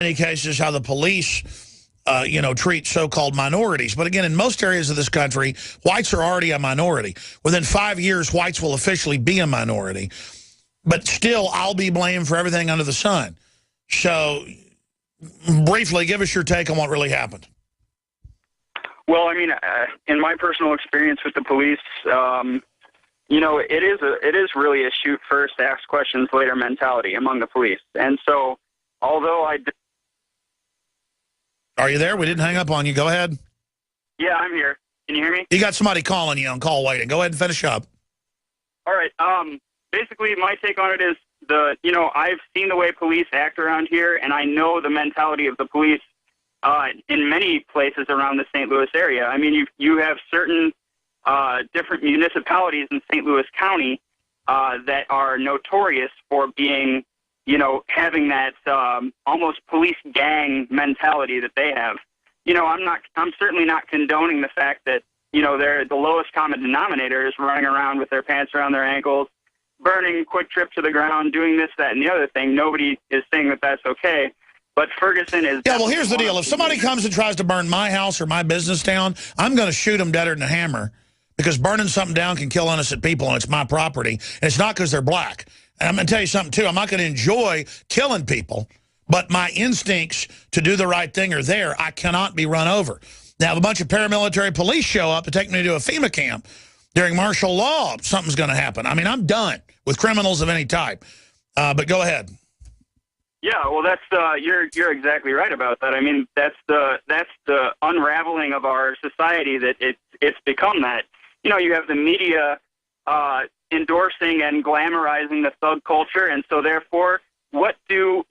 many cases how the police, treat so-called minorities. But again, in most areas of this country, whites are already a minority. Within 5 years, whites will officially be a minority. But still, I'll be blamed for everything under the sun. So, briefly, give us your take on what really happened. Well, I mean, in my personal experience with the police, it is really a shoot first, ask questions later mentality among the police. And so, although Are you there? We didn't hang up on you. Go ahead. Yeah, I'm here. Can you hear me? You got somebody calling you on call waiting. Go ahead and finish up. All right. Basically, my take on it is I've seen the way police act around here, and I know the mentality of the police in many places around the St. Louis area. I mean, you have certain different municipalities in St. Louis County that are notorious for being, having that almost police gang mentality that they have. I'm certainly not condoning the fact that, they're the lowest common denominator is running around with their pants around their ankles, burning Quick Trip to the ground, doing this, that, and the other thing. Nobody is saying that that's okay. But Ferguson is... Yeah, well, here's the deal. If somebody comes and tries to burn my house or my business down, I'm going to shoot them deader than a hammer, because burning something down can kill innocent people, and it's my property. And it's not because they're black. And I'm going to tell you something, too. I'm not going to enjoy killing people, but my instincts to do the right thing are there. I cannot be run over. Now, if a bunch of paramilitary police show up to take me to a FEMA camp during martial law, something's going to happen. I mean, I'm done with criminals of any type. But go ahead. Yeah, well, that's you're exactly right about that. I mean, that's the unraveling of our society that it's become that. You have the media endorsing and glamorizing the thug culture, and so therefore, what do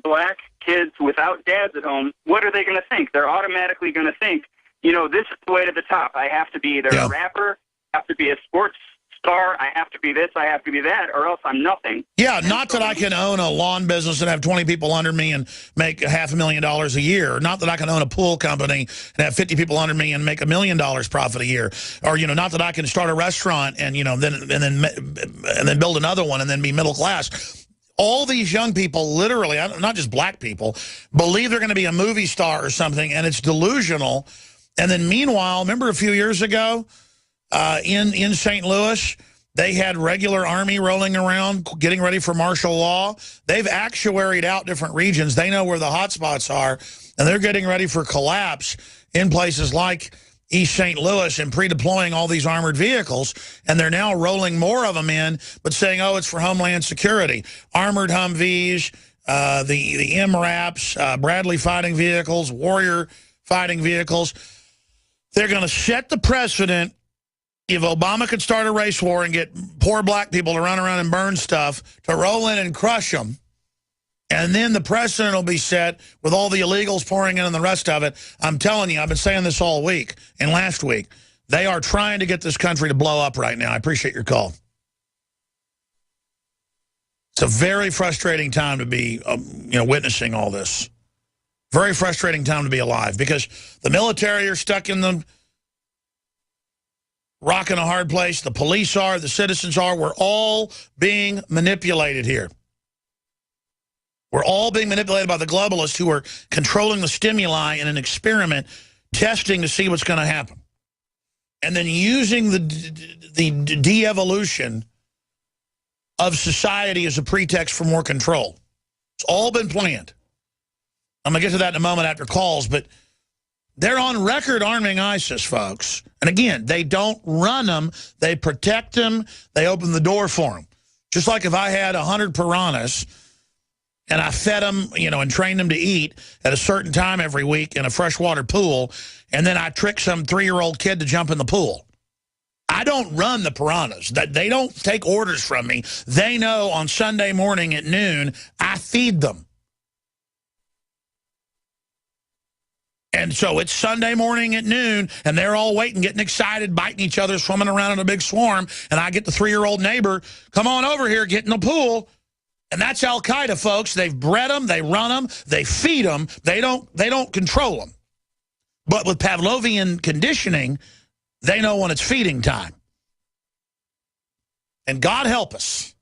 black kids without dads at home, what are they going to think? They're automatically going to think, this is the way to the top. I have to be either a rapper, I have to be a sports star, I have to be this, I have to be that, or else I'm nothing. Yeah, not that I can own a lawn business and have 20 people under me and make $500,000 a year. Not that I can own a pool company and have 50 people under me and make $1 million profit a year. Or, not that I can start a restaurant and, then build another one and then be middle class. All these young people, literally, not just black people, believe they're going to be a movie star or something, and it's delusional. And then meanwhile, remember a few years ago, in St. Louis, they had regular army rolling around getting ready for martial law. They've actuaried out different regions. They know where the hot spots are, and they're getting ready for collapse in places like East St. Louis and pre-deploying all these armored vehicles, and they're now rolling more of them in, but saying, oh, it's for Homeland Security. Armored Humvees, the MRAPs, Bradley fighting vehicles, Warrior fighting vehicles. They're going to set the precedent. If Obama could start a race war and get poor black people to run around and burn stuff, to roll in and crush them, and then the precedent will be set with all the illegals pouring in and the rest of it. I'm telling you, I've been saying this all week and last week. They are trying to get this country to blow up right now. I appreciate your call. It's a very frustrating time to be, witnessing all this. Very frustrating time to be alive, because the military are stuck in the rock in a hard place. The police are, the citizens are. We're all being manipulated here. We're all being manipulated by the globalists who are controlling the stimuli in an experiment, testing to see what's going to happen. And then using the de-evolution of society as a pretext for more control. It's all been planned. I'm going to get to that in a moment after calls, but they're on record arming ISIS, folks. And again, they don't run them. They protect them. They open the door for them. Just like if I had 100 piranhas and I fed them, and trained them to eat at a certain time every week in a freshwater pool, and then I trick some 3-year-old kid to jump in the pool. I don't run the piranhas. They don't take orders from me. They know on Sunday morning at noon, I feed them. And so it's Sunday morning at noon, and they're all waiting, getting excited, biting each other, swimming around in a big swarm, and I get the 3-year-old neighbor, come on over here, get in the pool. And that's Al-Qaeda, folks. They've bred them, they run them, they feed them, they don't control them. But with Pavlovian conditioning, they know when it's feeding time. And God help us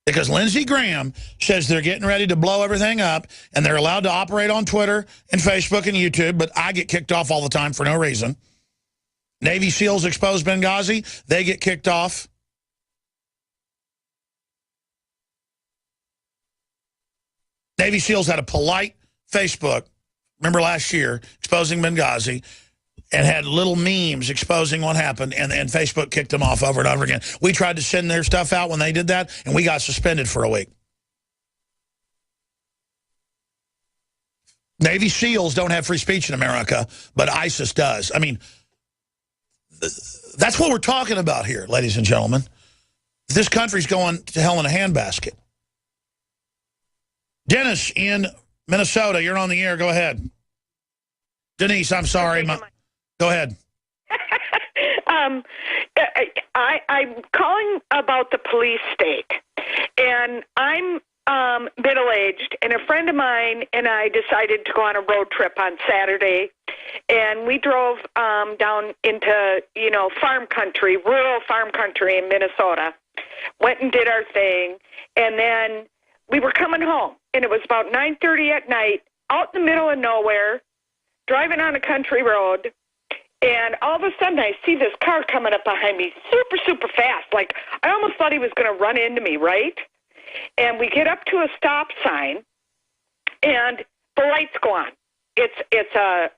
Because Lindsey Graham says they're getting ready to blow everything up, and they're allowed to operate on Twitter and Facebook and YouTube, but I get kicked off all the time for no reason. Navy SEALs expose Benghazi, they get kicked off. Navy SEALs had a polite Facebook, remember last year, exposing Benghazi, and had little memes exposing what happened, and Facebook kicked them off over and over again. We tried to send their stuff out when they did that, and we got suspended for a week. Navy SEALs don't have free speech in America, but ISIS does. I mean, that's what we're talking about here, ladies and gentlemen. This country's going to hell in a handbasket. Dennis in Minnesota, you're on the air. Go ahead. Denise, I'm sorry. Go ahead. I'm calling about the police state, and I'm middle-aged, and a friend of mine and I decided to go on a road trip on Saturday, and we drove down into, farm country, rural farm country in Minnesota, went and did our thing, and then we were coming home, and it was about 9:30 at night, out in the middle of nowhere, driving on a country road. And all of a sudden, I see this car coming up behind me super, super fast. Like, I almost thought he was going to run into me, right? And we get up to a stop sign, and the lights go on. It's a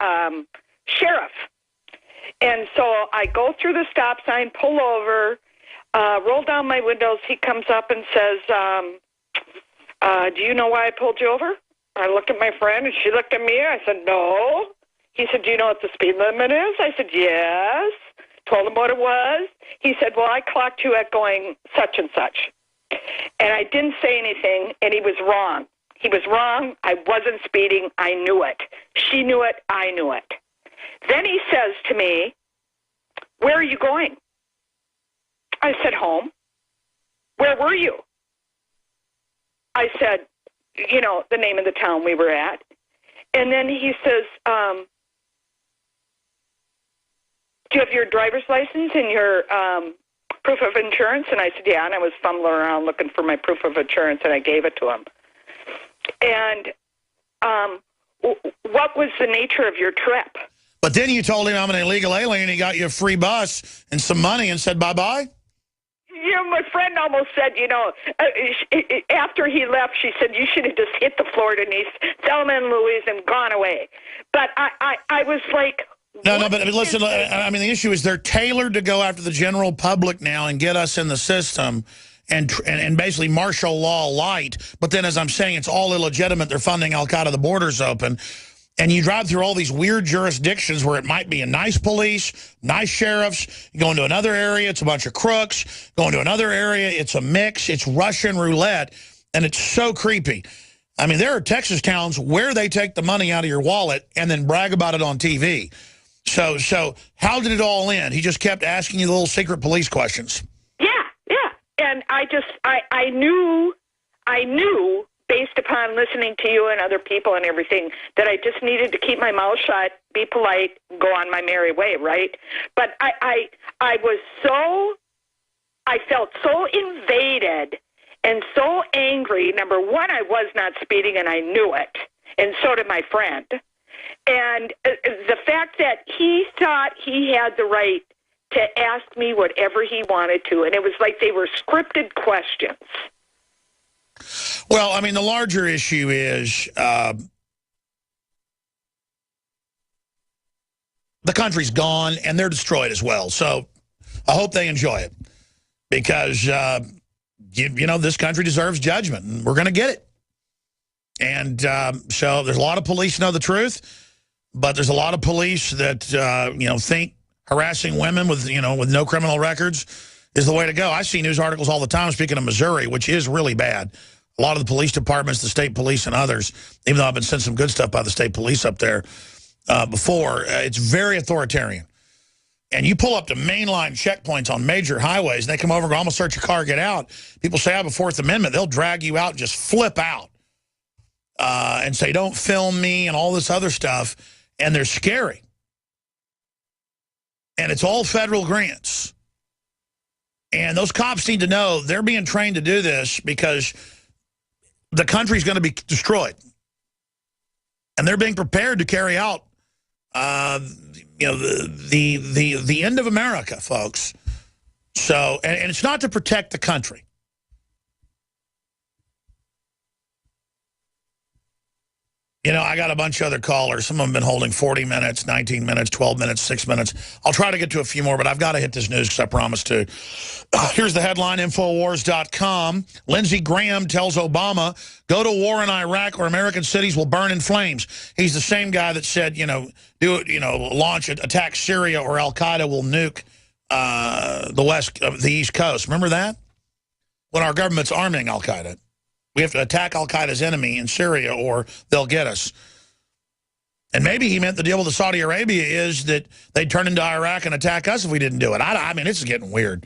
sheriff. And so I go through the stop sign, pull over, roll down my windows. He comes up and says, do you know why I pulled you over? I looked at my friend, and she looked at me. I said, no. He said, do you know what the speed limit is? I said, yes. Told him what it was. He said, well, I clocked you at going such and such. And I didn't say anything, and he was wrong. He was wrong. I wasn't speeding. I knew it. She knew it. I knew it. Then he says to me, where are you going? I said, home. Where were you? I said, the name of the town we were at. And then he says, do you have your driver's license and your proof of insurance? And I said, yeah, and I was fumbling around looking for my proof of insurance, and I gave it to him. And what was the nature of your trip? But then you told him I'm an illegal alien, he got you a free bus and some money and said bye-bye? My friend almost said, after he left, she said, you should have just hit the Florida and East, Thelma and Louise, and gone away. But I was like... No, but listen, I mean, the issue is they're tailored to go after the general public now and get us in the system and basically martial law light. But then, as I'm saying, it's all illegitimate. They're funding Al-Qaeda, the border's open. And you drive through all these weird jurisdictions where it might be a nice police, nice sheriffs. You go into another area, it's a bunch of crooks. Go into another area, it's a mix. It's Russian roulette, and it's so creepy. I mean, there are Texas towns where they take the money out of your wallet and then brag about it on TV. So how did it all end? He just kept asking you the little secret police questions. Yeah. And I knew, based upon listening to you and other people and everything, that I just needed to keep my mouth shut, be polite, go on my merry way, right? But I felt so invaded and so angry. Number one, I was not speeding, and I knew it, and so did my friend. And the fact that he thought he had the right to ask me whatever he wanted to, and it was like they were scripted questions. Well, I mean, the larger issue is the country's gone, and they're destroyed as well. So I hope they enjoy it because, this country deserves judgment, and we're going to get it. And so there's a lot of police who know the truth, but there's a lot of police that, think harassing women with no criminal records is the way to go. I see news articles all the time, speaking of Missouri, which is really bad. A lot of the police departments, the state police and others, even though I've been sent some good stuff by the state police up there before, it's very authoritarian. And you pull up to mainline checkpoints on major highways, and they come over and go, I'm going to search your car, get out. People say I have a Fourth Amendment. They'll drag you out and just flip out and say, don't film me and all this other stuff. And they're scary. And it's all federal grants. And those cops need to know they're being trained to do this because the country's going to be destroyed. And they're being prepared to carry out, the end of America, folks. So, and it's not to protect the country. You know, I got a bunch of other callers. Some of them have been holding 40 minutes, 19 minutes, 12 minutes, 6 minutes. I'll try to get to a few more, but I've got to hit this news because I promised to. Here's the headline, Infowars.com. Lindsey Graham tells Obama, go to war in Iraq or American cities will burn in flames. He's the same guy that said, launch it, attack Syria or Al-Qaeda will nuke the East Coast. Remember that? When our government's arming Al-Qaeda. We have to attack Al-Qaeda's enemy in Syria or they'll get us. And maybe he meant the deal with Saudi Arabia is that they'd turn into Iraq and attack us if we didn't do it. I mean, this is getting weird.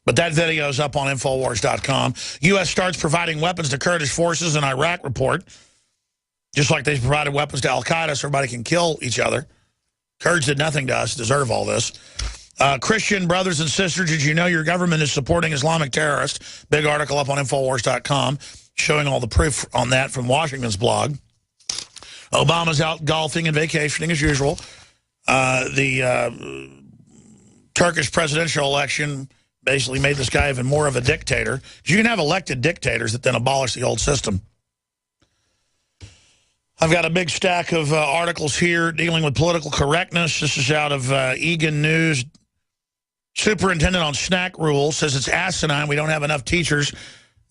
But that video's up on Infowars.com. U.S. starts providing weapons to Kurdish forces in Iraq report. Just like they provided weapons to Al-Qaeda so everybody can kill each other. Kurds did nothing to us, deserve all this. Christian brothers and sisters, did you know your government is supporting Islamic terrorists? Big article up on Infowars.com. Showing all the proof on that from Washington's blog. Obama's out golfing and vacationing as usual. The Turkish presidential election basically made this guy even more of a dictator. You can have elected dictators that then abolish the old system. I've got a big stack of articles here dealing with political correctness. This is out of Egan News. Superintendent on snack rules says it's asinine. We don't have enough teachers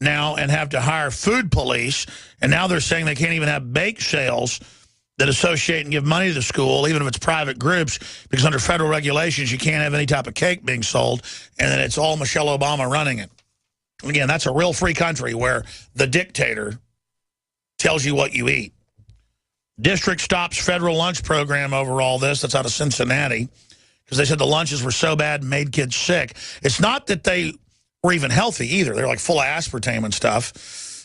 now and have to hire food police, and now they're saying they can't even have bake sales that associate and give money to the school, even if it's private groups, because under federal regulations you can't have any type of cake being sold, and then it's all Michelle Obama running it. Again, that's a real free country where the dictator tells you what you eat. District stops federal lunch program over all this. That's out of Cincinnati, because they said the lunches were so bad and made kids sick. It's not that they were even healthy either. They're like full of aspartame and stuff.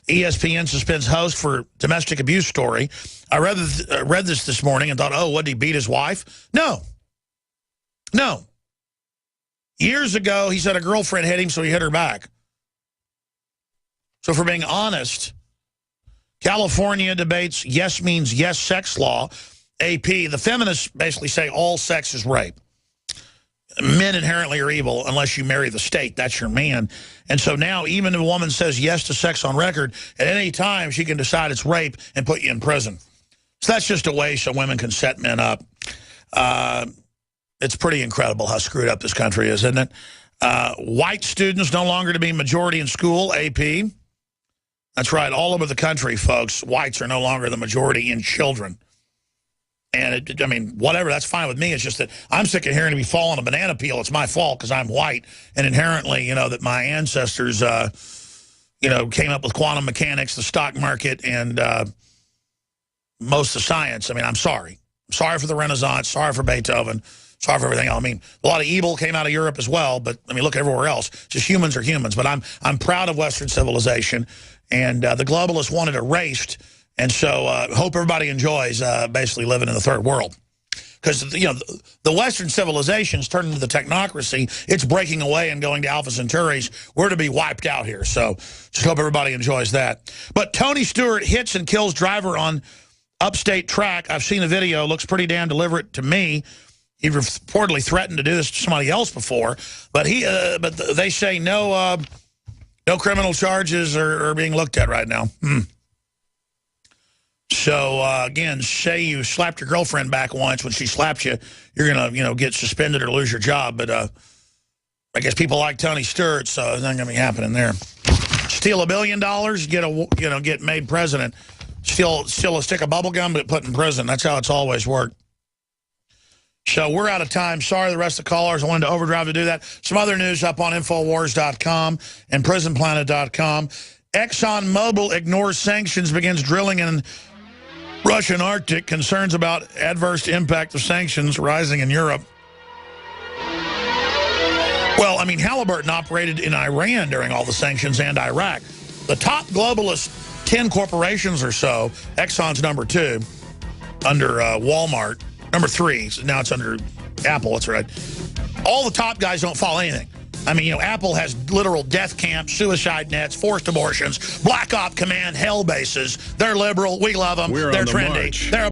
ESPN suspends host for domestic abuse story. I read this morning and thought, oh, what, did he beat his wife? No. No. Years ago, he said a girlfriend hit him, so he hit her back. So for being honest, California debates yes means yes sex law. AP, the feminists basically say all sex is rape. Men inherently are evil unless you marry the state. That's your man. And so now even if a woman says yes to sex on record, at any time she can decide it's rape and put you in prison. So that's just a way so women can set men up. It's pretty incredible how screwed up this country is, isn't it? White students no longer to be majority in school, AP. That's right, all over the country, folks. Whites are no longer the majority in children. And, I mean, whatever, that's fine with me. It's just that I'm sick of hearing me fall on a banana peel. It's my fault because I'm white. And inherently, that my ancestors, came up with quantum mechanics, the stock market, and most of science. I mean, I'm sorry. I'm sorry for the Renaissance. Sorry for Beethoven. Sorry for everything else. I mean, a lot of evil came out of Europe as well. But, I mean, look everywhere else. Just humans are humans. But I'm proud of Western civilization. And the globalists want it erased. And so hope everybody enjoys basically living in the third world. Because, the Western civilization's turned into the technocracy. It's breaking away and going to Alpha Centauris. We're to be wiped out here. So just hope everybody enjoys that. But Tony Stewart hits and kills driver on upstate track. I've seen the video. Looks pretty damn deliberate to me. He reportedly threatened to do this to somebody else before. But they say no criminal charges are being looked at right now. So, again, say you slapped your girlfriend back once. When she slapped you, you're going to, get suspended or lose your job. But I guess people like Tony Stewart, so it's not going to be happening there. Steal $1 billion, get made president. Steal a stick of bubble gum, but put in prison. That's how it's always worked. So we're out of time. Sorry, the rest of the callers. I wanted to overdrive to do that. Some other news up on Infowars.com and PrisonPlanet.com. ExxonMobil ignores sanctions, begins drilling in Russian Arctic. Concerns about adverse impact of sanctions rising in Europe. Well, I mean, Halliburton operated in Iran during all the sanctions and Iraq. The top globalist 10 corporations or so, Exxon's number 2, under Walmart. Number 3, so now it's under Apple, that's right. All the top guys don't follow anything. I mean, Apple has literal death camps, suicide nets, forced abortions, Black Op Command, hell bases. They're liberal. We love them. We're They're on the trendy. march. They're